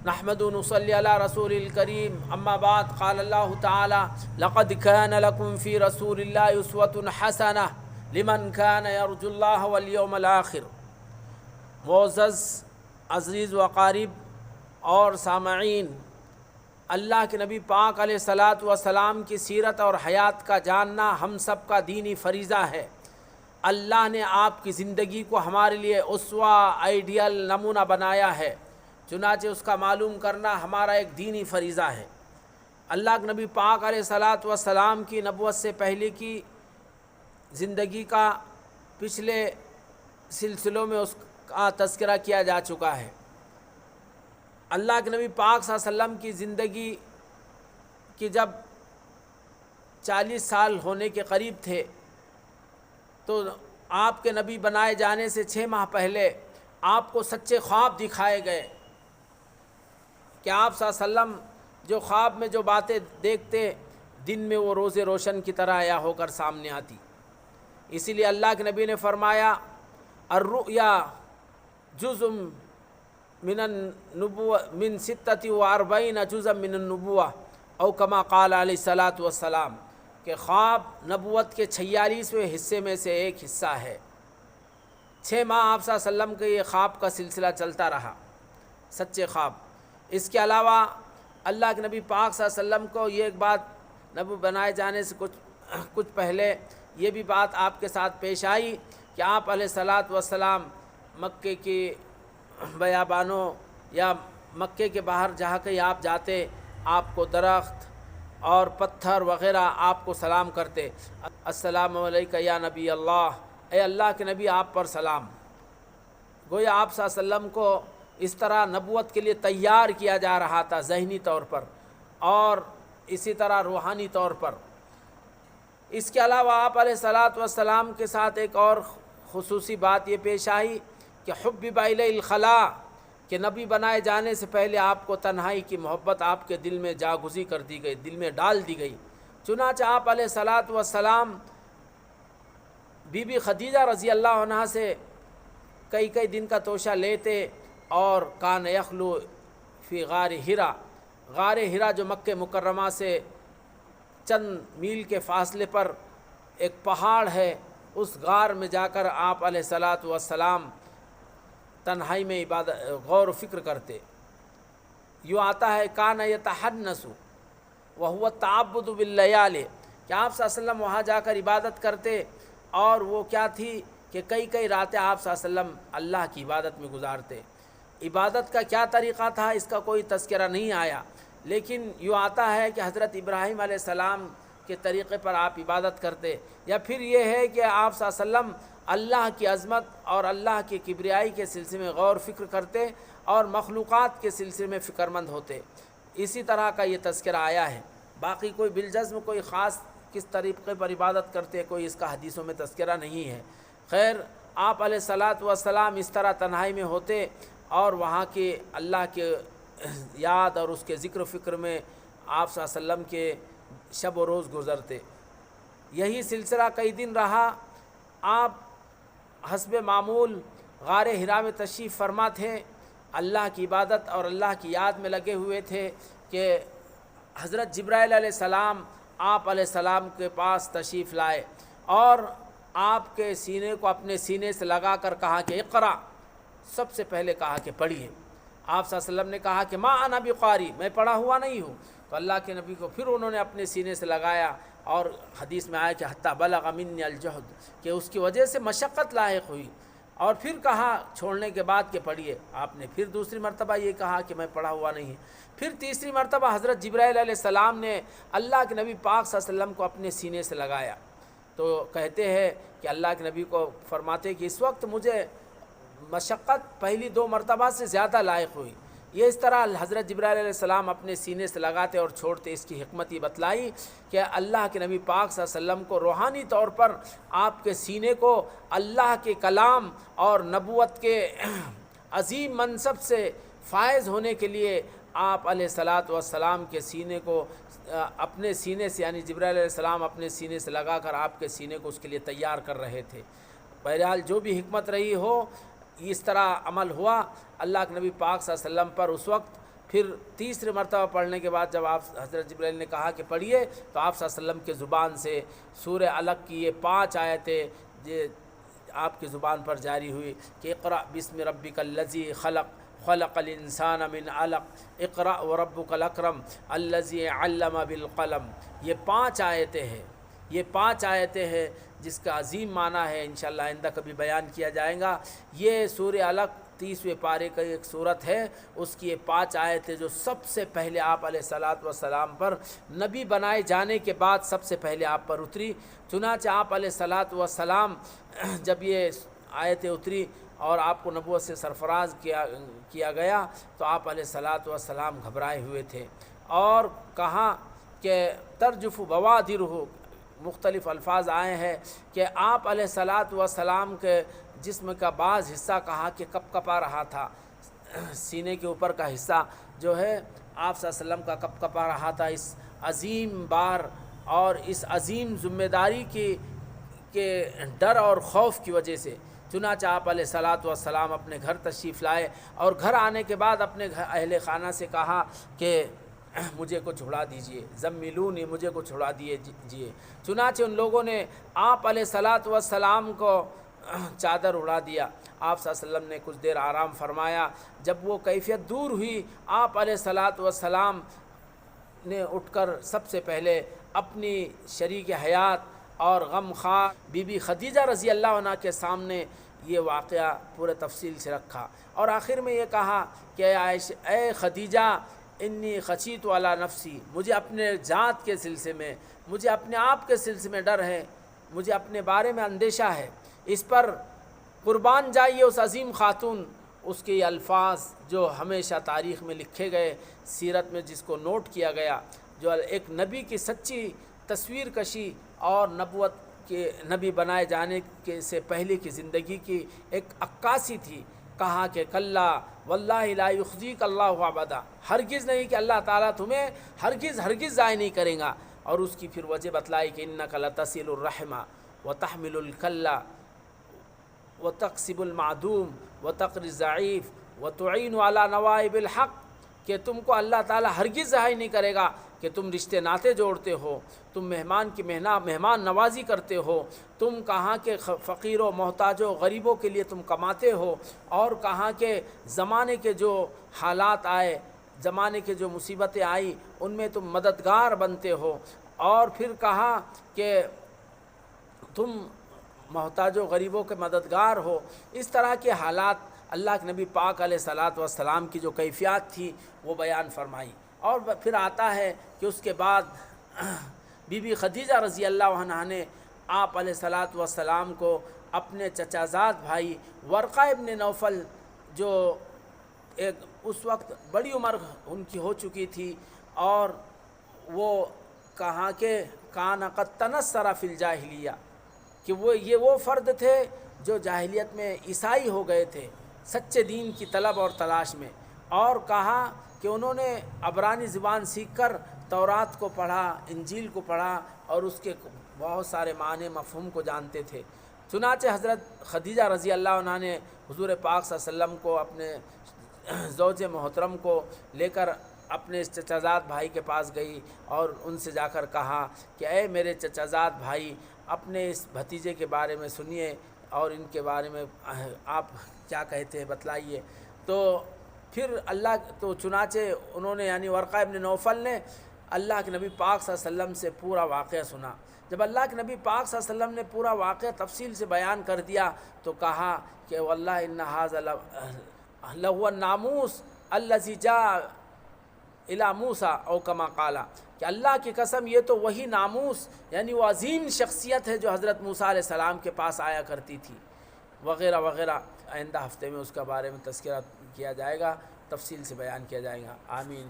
نحمد و نصلی علی رسول الکریم اما بعد قال اللہ تعالی لقد كان لكم في رسول اللہ اسوة حسنہ لمن كان يرجو اللہ والیوم الآخر۔ معزز عزیز و اقارب اور سامعین، اللہ کے نبی پاک علیہ الصلاۃ والسلام کی سیرت اور حیات کا جاننا ہم سب کا دینی فریضہ ہے۔ اللہ نے آپ کی زندگی کو ہمارے لیے اسوہ، آئیڈیل، نمونہ بنایا ہے، چنانچہ اس کا معلوم کرنا ہمارا ایک دینی فریضہ ہے۔ اللہ کے نبی پاک علیہ الصلاۃ والسلام کی نبوت سے پہلے کی زندگی کا پچھلے سلسلوں میں اس کا تذکرہ کیا جا چکا ہے۔ اللہ کے نبی پاک صلی اللہ علیہ وسلم کی زندگی کی جب 40 سال ہونے کے قریب تھے تو آپ کے نبی بنائے جانے سے 6 ماہ پہلے آپ کو سچے خواب دکھائے گئے کہ آپ صلی اللہ علیہ وسلم جو خواب میں جو باتیں دیکھتے، دن میں وہ روز روشن کی طرح عیاں ہو کر سامنے آتی۔ اسی لیے اللہ کے نبی نے فرمایا الرؤیا جزء من النبوہ من 46 جزء من النبوہ او کما قال علیہ الصلاۃ والسلام، کہ خواب نبوت کے 46ویں حصے میں سے ایک حصہ ہے۔ 6 ماہ آپ صلی اللہ علیہ وسلم کے یہ خواب کا سلسلہ چلتا رہا، سچے خواب۔ اس کے علاوہ اللہ کے نبی پاک صلی اللہ علیہ وسلم کو یہ ایک بات نبی بنائے جانے سے کچھ پہلے یہ بھی بات آپ کے ساتھ پیش آئی کہ آپ علیہ الصلاۃ والسلام مکے کی بیابانوں یا مکے کے باہر جہاں کہیں آپ جاتے، آپ کو درخت اور پتھر وغیرہ آپ کو سلام کرتے، السلام علیکہ یا نبی اللہ، اے اللہ کے نبی آپ پر سلام۔ گویا آپ صلی اللہ علیہ وسلم کو اس طرح نبوت کے لیے تیار کیا جا رہا تھا، ذہنی طور پر اور اسی طرح روحانی طور پر۔ اس کے علاوہ آپ علیہ الصلاۃ والسلام کے ساتھ ایک اور خصوصی بات یہ پیش آئی کہ حبب الیہ الخلاء، کہ نبی بنائے جانے سے پہلے آپ کو تنہائی کی محبت آپ کے دل میں جاگزی کر دی گئی، دل میں ڈال دی گئی۔ چنانچہ آپ علیہ الصلاۃ والسلام بی بی خدیجہ رضی اللہ عنہا سے کئی دن کا توشہ لیتے، اور کان یخلو فی غار ہرا، غار ہرا جو مکہ مکرمہ سے چند میل کے فاصلے پر ایک پہاڑ ہے، اس غار میں جا کر آپ علیہ الصلاۃ والسلام تنہائی میں غور و فکر کرتے۔ یوں آتا ہے کان یتحنس وہو التعبد باللیال، کہ آپ صلی اللہ علیہ وسلم وہاں جا کر عبادت کرتے، اور وہ کیا تھی کہ کئی راتیں آپ صلی اللہ علیہ وسلم اللہ کی عبادت میں گزارتے۔ عبادت کا کیا طریقہ تھا اس کا کوئی تذکرہ نہیں آیا، لیکن یوں آتا ہے کہ حضرت ابراہیم علیہ السلام کے طریقے پر آپ عبادت کرتے، یا پھر یہ ہے کہ آپ صلی اللہ علیہ وسلم اللہ کی عظمت اور اللہ کی کبریائی کے سلسلے میں غور فکر کرتے اور مخلوقات کے سلسلے میں فکرمند ہوتے۔ اسی طرح کا یہ تذکرہ آیا ہے۔ باقی کوئی بالجزم کوئی خاص کس طریقے پر عبادت کرتے، کوئی اس کا حدیثوں میں تذکرہ نہیں ہے۔ خیر، آپ علیہ الصلاۃ والسلام اس طرح تنہائی میں ہوتے اور وہاں کے اللہ کے یاد اور اس کے ذکر و فکر میں آپ صلی اللہ علیہ وسلم کے شب و روز گزرتے۔ یہی سلسلہ کئی دن رہا۔ آپ حسب معمول غار ہرا میں تشریف فرما تھے، اللہ کی عبادت اور اللہ کی یاد میں لگے ہوئے تھے کہ حضرت جبرائیل علیہ السلام آپ علیہ السلام کے پاس تشریف لائے اور آپ کے سینے کو اپنے سینے سے لگا کر کہا کہ اقرا، سب سے پہلے کہا کہ پڑھیے۔ آپ صلی اللہ علیہ وسلم نے کہا کہ ما انا بقاری، میں پڑھا ہوا نہیں ہوں، تو اللہ کے نبی کو پھر انہوں نے اپنے سینے سے لگایا، اور حدیث میں آیا کہ حتی بلغ منی الجہد، کہ اس کی وجہ سے مشقت لاحق ہوئی، اور پھر کہا چھوڑنے کے بعد کہ پڑھیے۔ آپ نے پھر دوسری مرتبہ یہ کہا کہ میں پڑھا ہوا نہیں ہے۔ پھر تیسری مرتبہ حضرت جبرائیل علیہ السلام نے اللہ کے نبی پاک صلی اللہ علیہ وسلم کو اپنے سینے سے لگایا، تو کہتے ہیں کہ اللہ کے نبی کو فرماتے کہ اس وقت مجھے مشقت پہلی 2 مرتبہ سے زیادہ لائق ہوئی۔ یہ اس طرح حضرت جبرائیل علیہ السلام اپنے سینے سے لگاتے اور چھوڑتے۔ اس کی حکمت یہ بتلائی کہ اللہ کے نبی پاک صلی اللہ علیہ وسلم کو روحانی طور پر آپ کے سینے کو اللہ کے کلام اور نبوت کے عظیم منصب سے فائز ہونے کے لیے آپ علیہ الصلاۃ والسلام کے سینے کو اپنے سینے سے، یعنی جبرائیل علیہ السلام اپنے سینے سے لگا کر آپ کے سینے کو اس کے لیے تیار کر رہے تھے۔ بہرحال جو بھی حکمت رہی ہو، اس طرح عمل ہوا۔ اللہ کے نبی پاک صلی اللہ علیہ وسلم پر اس وقت پھر تیسرے مرتبہ پڑھنے کے بعد جب آپ حضرت جبرائیل نے کہا کہ پڑھیے تو آپ صلی اللہ علیہ وسلم کے زبان سے سورہ علق کی یہ 5 آیتیں یہ آپ کی زبان پر جاری ہوئی کہ اقرأ بسم ربک الذی خلق خلق الانسان من علق اقرأ وربک الاکرم الذی علم بالقلم. یہ 5 آیتیں ہیں، یہ 5 آیتیں ہیں جس کا عظیم معنی ہے، انشاءاللہ آئندہ کبھی بیان کیا جائے گا. یہ سورہ علق 30ویں پارے کا ایک صورت ہے، اس کی یہ 5 آیتیں جو سب سے پہلے آپ علیہ الصلاۃ والسلام پر نبی بنائے جانے کے بعد سب سے پہلے آپ پر اتری. چنانچہ آپ علیہ الصلاۃ والسلام جب یہ آیتیں اتری اور آپ کو نبوت سے سرفراز کیا گیا تو آپ علیہ الصلاۃ والسلام گھبرائے ہوئے تھے اور کہا کہ ترجف بوادرہ، مختلف الفاظ آئے ہیں کہ آپ علیہ الصلاۃ والسلام کے جسم کا بعض حصہ کہا کہ کپ کپا رہا تھا، سینے کے اوپر کا حصہ جو ہے آپ صلی اللہ علیہ وسلم کا کپ کپا رہا تھا اس عظیم بار اور اس عظیم ذمہ داری کے ڈر اور خوف کی وجہ سے. چنانچہ آپ علیہ الصلاۃ والسلام اپنے گھر تشریف لائے اور گھر آنے کے بعد اپنے اہل خانہ سے کہا کہ مجھے کچھ اڑا دیجئے، زملونی، مجھے کچھ اڑا دیجئے. چنانچہ ان لوگوں نے آپ علیہ الصلاۃ والسلام کو چادر اڑا دیا. آپ صلی اللہ علیہ وسلم نے کچھ دیر آرام فرمایا. جب وہ کیفیت دور ہوئی آپ علیہ الصلاۃ والسلام نے اٹھ کر سب سے پہلے اپنی شریک حیات اور غم خار بی بی خدیجہ رضی اللہ عنہ کے سامنے یہ واقعہ پورے تفصیل سے رکھا اور آخر میں یہ کہا کہ اے خدیجہ انی خشیت علی نفسی، مجھے اپنے ذات کے سلسلے میں، مجھے اپنے آپ کے سلسلے میں ڈر ہے، مجھے اپنے بارے میں اندیشہ ہے. اس پر قربان جائیے اس عظیم خاتون. اس کے یہ الفاظ جو ہمیشہ تاریخ میں لکھے گئے، سیرت میں جس کو نوٹ کیا گیا، جو ایک نبی کی سچی تصویر کشی اور نبوت کے نبی بنائے جانے کے سے پہلے کی زندگی کی ایک عکاسی تھی. کہا کہ کلا واللہ لا یخزیک اللہ ابدا، ہرگز نہیں کہ اللہ تعالیٰ تمہیں ہرگز ضائع نہیں کرے گا. اور اس کی پھر وجہ بتلائی کہ انک لتصل الرحم وتحمل الکل وتکسب المعدوم وتقری الضعیف وتعین علی نوائب الحق، کہ تم کو اللہ تعالیٰ ہرگز ضائع نہیں کرے گا کہ تم رشتے ناتے جوڑتے ہو، تم مہمان کی مہمان نوازی کرتے ہو، تم کہاں کے فقیر و محتاج و غریبوں کے لیے تم کماتے ہو، اور کہاں کے زمانے کے جو حالات آئے، زمانے کے جو مصیبتیں آئی ان میں تم مددگار بنتے ہو. اور پھر کہا کہ تم محتاج و غریبوں کے مددگار ہو. اس طرح کے حالات اللہ کے نبی پاک علیہ الصلاۃ والسلام کی جو کیفیات تھی وہ بیان فرمائی. اور پھر آتا ہے کہ اس کے بعد بی بی خدیجہ رضی اللہ عنہا نے آپ علیہ الصلاۃ والسلام کو اپنے چچا زاد بھائی ورقہ ابن نوفل، جو ایک اس وقت بڑی عمر ان کی ہو چکی تھی اور وہ کہاں کہ کان قد تنصر فی الجاہلیہ، کہ وہ فرد تھے جو جاہلیت میں عیسائی ہو گئے تھے سچے دین کی طلب اور تلاش میں. اور کہا کہ انہوں نے عبرانی زبان سیکھ کر تورات کو پڑھا، انجیل کو پڑھا اور اس کے بہت سارے معنی مفہوم کو جانتے تھے. چنانچہ حضرت خدیجہ رضی اللہ عنہا نے حضور پاک صلی اللہ علیہ وسلم کو اپنے زوج محترم کو لے کر اپنے چچا زاد بھائی کے پاس گئی اور ان سے جا کر کہا کہ اے میرے چچا زاد بھائی، اپنے اس بھتیجے کے بارے میں سنیے اور ان کے بارے میں آپ کیا کہتے ہیں بتلائیے. تو پھر چنانچہ انہوں نے یعنی ورقہ ابن نوفل نے اللہ کے نبی پاک صلی اللہ علیہ وسلم سے پورا واقعہ سنا. جب اللہ کے نبی پاک صلی اللہ علیہ وسلم نے پورا واقعہ تفصیل سے بیان کر دیا تو کہا کہ واللہ ان ھذا لہو الناموس الذی جاء الی موسیٰ او کما قال، کہ اللہ کی قسم یہ تو وہی ناموس یعنی وہ عظیم شخصیت ہے جو حضرت موسیٰ علیہ السلام کے پاس آیا کرتی تھی، وغیرہ وغیرہ. آئندہ ہفتے میں اس کا بارے میں تذکرہ کیا جائے گا، تفصیل سے بیان کیا جائے گا. آمین.